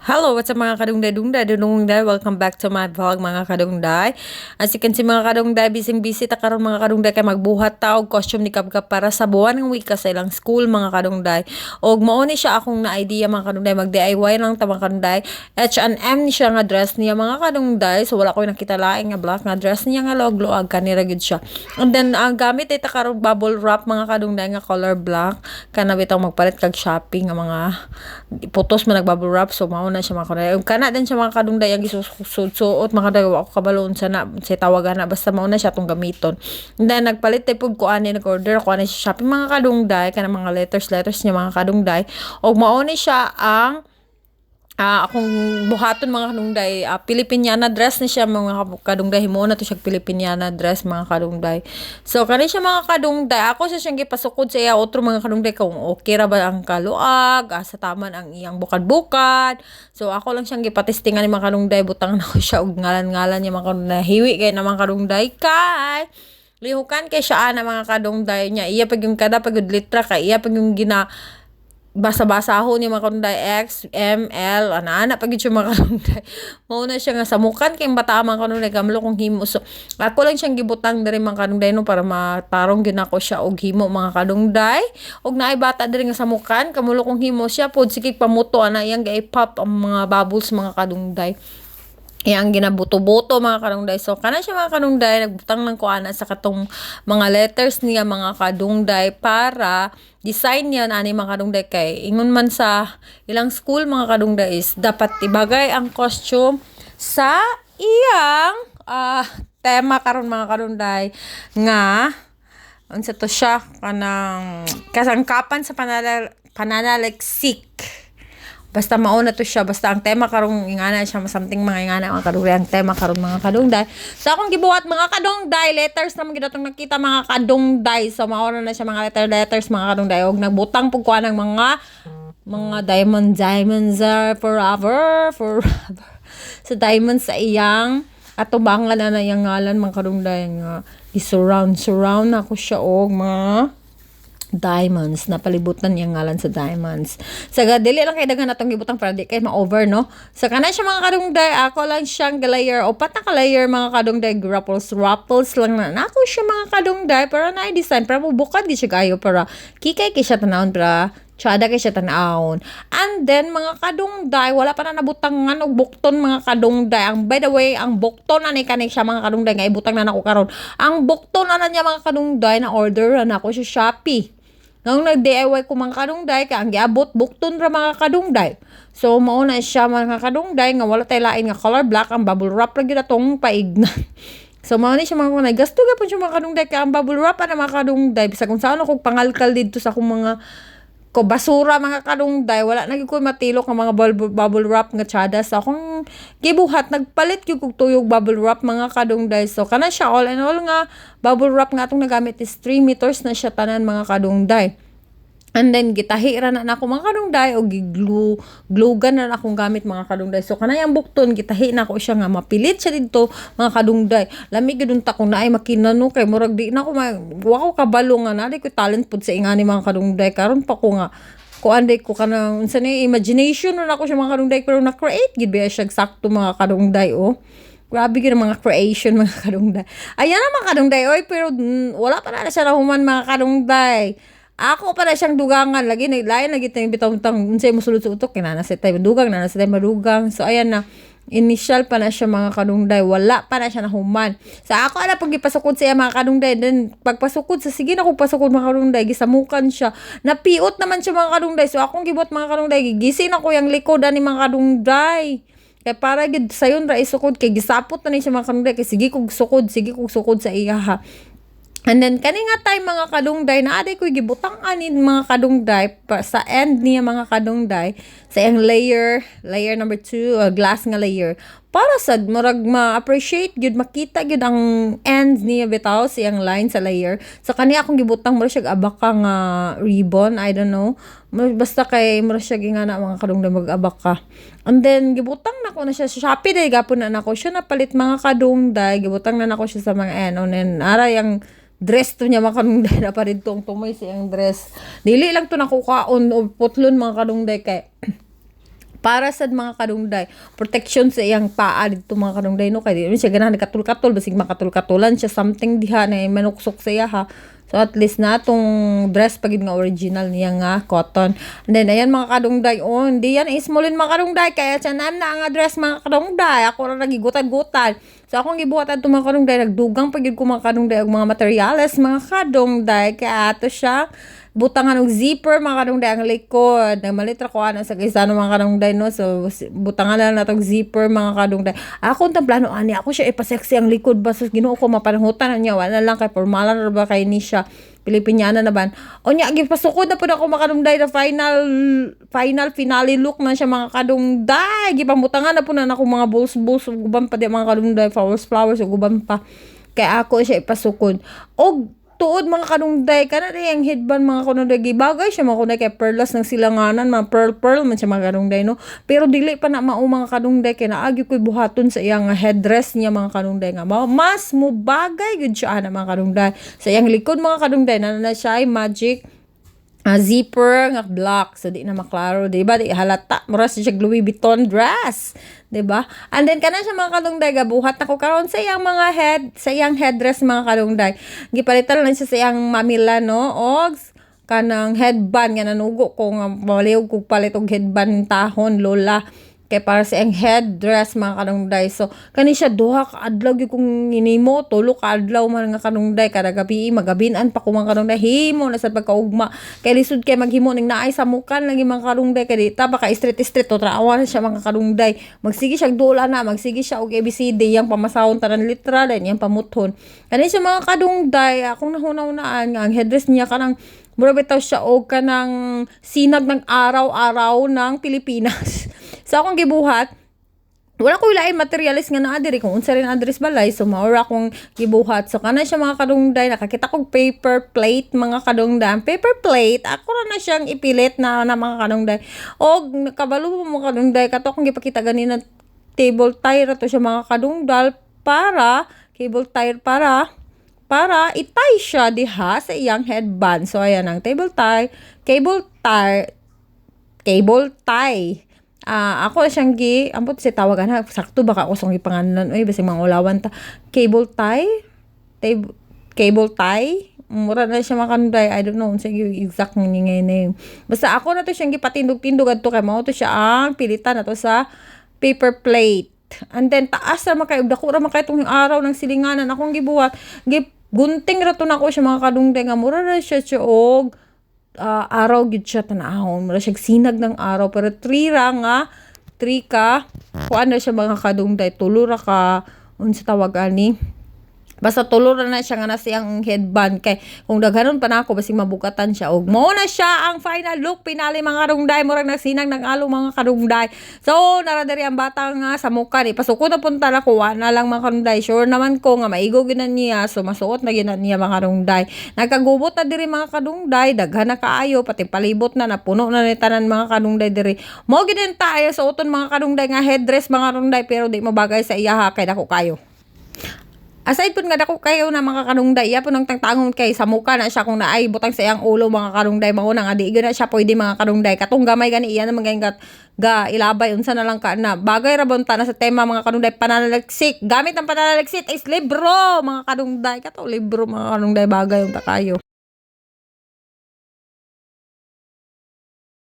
Hello, what's up mga kadungday? Welcome back to my vlog mga kadungday. As you can see mga kadungday, busy ta karon mga kadungday kay magbuhat ta og costume ni Kabkab para sa buwan ng wika sa ilang school mga kadungday. Og mao ni siya akong na idea mga kadungday, mag DIY lang ta mga kadungday. H&M ni siya nga dress niya mga kadungday. So wala ko nakita laing nga black nga dress niya nga log-loag kanira gid siya. And then ang gamit ay ta karon bubble wrap mga kadungday nga color black. Kana bitaw magpalit kag shopping nga mga photos man nagbubble wrap, so mao na siya mga kadungday. Kana din siya mga kadungday ang gisusud-suot mga kadungday, ako kabalon sa tawagan na basta mao na siya tong gamiton. And then nagpalit tay pud ko ani, nag-order ako ani sa Shopee mga kadungday kana mga letters niya mga kadungday. Og mao ni siya ang akong buhaton mga kadungday, Filipiniana dress ni siya mga kadungday. Himo na to siya Filipiniana dress mga kadungday. So kani siya mga kadungday, ako sa siyang gipasukod sa iya otro mga kadungday kung okay ra ba ang kaluag, sa taman ang iyang bukad-bukad. So ako lang siyang gipatestingan ni mga kadungday, butang na ko siya og ngalan-ngalan niya mga kadungday. Hiwi kay na mga kadungday kay lihukan kay siya ana mga kadungday niya. Iya pag yung kada pag litra kay iya pag yung gina basa-basahon yung mga kadungday X, M, L, ana-ana pag yung mga kadungday. Mauna siya nga samukan kay bata mga kadungday kamlo kong himo. So ako lang siyang gibutang diri mga kadungday no para matarong ginako siya og himo mga kadungday. Og naay bata diri nga samukan kamulo kong himo siya pod sige pamuto ana iyang gi-pop ang mga bubbles mga kadungday. Yang ginabuto-buto mga kadungday. So kana siya mga kadungday, nagbutang lang ko ana sa katong mga letters niya mga kadungday para design niya ani mga kadungday kay ingon man sa ilang school mga kadungday is dapat ibagay ang costume sa iyang tema karon mga kadungday nga unsa to siya kanang kasangkapan sa pananaliksik. Basta mauna to siya, basta ang tema karong ingana siya something mga ingana mga kadungday ang tema karon mga kadungday. So akong gibuhat mga kadungday, letters naman gidatong nakita mga kadungday. So mauna na siya mga letters mga kadungday og nagbutang pug kuan ng mga diamonds are forever. So diamonds sa iyang atubangan na iyang ngalan mga kadungday nga surround ako siya og mga diamonds, napalibutan yung ngalan sa diamonds. Sa dili lang kay daghan natong gibutang para di kay ma-over no. Sa kana siya mga kadungday, ako lang siyang layer o pat na layer mga kadungday, ruffles lang na. Ako siya mga kadungday para na design para bukad gi siya kayo para kikay kay siya tanawon para tsada kay siya tanawon. And then mga kadungday, wala pa na nabutangan og bukton mga kadungday. Ang by the way, ang bukton ani kani siya mga kadungday nga ibutang na nako karon. Ang bukton ana niya mga kadungday na order na ako sa Shopee. Nang nag-DIY ko mga kadungday, kaya ang giabot bukton ra mga kadungday. So, mauna siya mga kadungday, nga wala tayo lain nga color black, ang bubble wrap lagi na tong paignan. So, mauna siya mga kadungday, gasto ka po siya mga kadungday, kaya ang bubble wrap na mga kadungday, bisa kung saan ako pangalkal dito sa akong mga basura mga kadungday, wala naging ko matilok ng mga bubble wrap nga tsada. So, akong gibuhat, nagpalit yung tuyog bubble wrap mga kadungday. So, kana siya all in all nga, bubble wrap nga itong nagamit is 3 meters na siya tanan mga kadungday. And then gitahira na ako mga kadungday o glugan na akong gamit mga kadungday. So kanayang bukton gitahi na ako siya nga mapilit siya dito mga kadungday. Lami gidun ta kung naay makinano kay murag di na ako wa ko kabalo nga na ko talent pud sa ingani mga kadungday. Karon pa ko nga kuan day ko kanang unsa ni imagination na ako siya mga kadungday pero na create gid ba siya sakto mga kadungday oh. Grabe gid mga creation mga kadungday. Ayan na mga kadungday oy pero wala pa na siya nahuman mga kadungday. Ako para siyang dugangan lagi na lain lagi tayong bitong unsay mosulod sa utok kinana sa tay madugang na sa tay madugang. So ayan na initial pa na siya mga kadungday, wala pa na siya nahuman. Sa ako ala pag ipasukod sa iya mga kadungday, then pagpasukod sa sige na ko pasukod mga kadungday gisamukan siya. Napiot naman siya mga kadungday. So akong gibot mga kadungday gigising ako yang likod ani mga kadungday. Kaya para gid sayon ra isukod kay gisapot na ni siya mga kadungday kay sige kog sukod sa iya ha. And then kani nga tay mga kadungday na aday ko'y gibutang anin mga kadungday sa end niya mga kadungday sa iyang layer number 2 glass nga layer para sa murag ma-appreciate gyud makita gyud ang ends niya bitaw sa iyang line sa layer. So kani akong gibutang mura siya abaka nga ribbon, I don't know, basta kay mura siya gingana mga kadungday mag-abaka. And then gibutang nako na siya sa Shopee day gapon na nako siya napalit mga kadungday, gibutang na nako siya sa mga and ara yang dress to niya mga kadungday na pa rin tong tumoy siyang dress. Dili lang to nakukaon o putlon mga kadungday kay para sa mga kadungday protection sa iyang paa dito mga kadungday no kay di siya ganahan katul-katul basig makatul-katulan siya something diha na manuksok siya ha. So at least na tong dress pagid nga original niya nga cotton. And then ayan mga kadungday, oh hindi yan ismolin mga kadungday kaya siya na nga dress mga kadungday. Ako ra nagigutan-gutan. So akong gibuhatan to mga kadungday nagdugang pagid ko mga kadungday og mga materials mga kadungday kaya ato siya butangan og zipper mga kadungday ang likod. Nagmalitra ko ana sa kaysano mga kadungday no. So butangan na natong zipper mga kadungday. Ako ang plano ani ako siya ipasexy ang likod ba sus Ginoo ko mapanhutan niya wala lang kay formalan ra ba kay ni siya Pilipiniana na ban. O nya gipasukod na pud ako mga kadungday na final finale look na siya mga kadungday. Gipamutangan na pud na ako mga bulls uban pa di mga kadungday flowers uban pa. Kay ako siya ipasukod. Og tuod mga kadungday kana ang headband mga kadungday gibagay siya mga kadungday kay perlas ng silanganan mga pearl man siya mga kadungday no pero dili pa na mao mga kadungday kay naagi koy buhaton sa iyang headdress niya mga kadungday nga mas mubagay gud siya na mga kadungday sa iyang likod mga kadungday na siya ay magic zipper nga black so di na maklaro di ba di halata mura siya Louis Vuitton dress di ba and then kana siya mga kadungday gabuhat nako karon sa iyang sa iyang headdress mga kadungday gipalitan lang siya sa iyang mamila no og kanang headband nga nanugo ko nga maliw kog palit og headband tahon lola kay para sa iyang headdress mga kadungday so kani siya duha ka adlaw gyud kong hinimo tulo ka adlaw man nga kadungday kada gabi magabin-an pa ko mga kadungday himo na sa pagkaugma kay lisod kay maghimo ning naay sa mukan lagi mga kadungday kay dita pa ka street to trawan siya mga kadungday magsige siya dula na magsige siya og ABCD yang pamasahon tanan litra din yang pamuthon kani siya mga kadungday akong nahunaw-naan nga ang headdress niya kanang mura bitaw siya og kanang sinag ng araw-araw ng Pilipinas. So akong gibuhat, wala ko ilain materialis nga naa diri kung unsa rin address balay so maura akong gibuhat. So kana siya mga kadungday nakakita kog paper plate mga kadungday. Paper plate ako ra na siyang ipilit na mga kadungday. Og nakabalo mo mga kadungday kato akong gipakita ganina table tie ra to siya mga kadungdal para cable tie para itay siya diha sa iyang headband. So, ayan ang cable tie. Ako siyang ambot si tawagan ha. Sakto baka ako song ipangalan. Uy, basing mga ulawan ta. Cable tie. Mura na siya makanday. I don't know. Sige, exact nga name. Basta ako na to siyang gipatindog-tindog at to kay mao to siya ang pilitan na to sa paper plate. And then, taas na makay. Dako na makay itong araw ng silinganan. Akong gibuhat. Gunting rato na ko siya mga kadungday nga mura na siya og araw gid siya tanahon mura siya sinag ng araw pero 3 ka kuan na siya mga kadungday tulo ra ka unsa tawag ani basta tulo na siya nga na siyang headband kay kung daghanon pa na ako basig mabukatan siya og mao na siya ang final look pinali mga kadungday murag nagsinag ng alo mga kadungday so naradari ang bata nga sa mukha ni pasukod na punta na ko na lang mga kadungday sure naman ko nga maigo ginan niya so masuot na ginan niya mga kadungday nagkagubot na diri mga kadungday daghan na kaayo pati palibot na napuno na ni tanan mga kadungday diri mo gid tayo sa uton mga kadungday nga headdress mga kadungday pero di mabagay sa iya kay dako kayo. Aside po nga dako kayo na mga kadungday, iya po nang tangtangon kay sa mukha na siya kung naay butang sa iyang ulo mga kadungday mao na nga di na siya pwede mga kadungday katong gamay gani iya naman ga ilabay unsa na lang ka na bagay ra bonta na sa tema mga kadungday pananaliksik gamit ang pananaliksik is libro mga kadungday kato libro mga kadungday bagay unta kayo.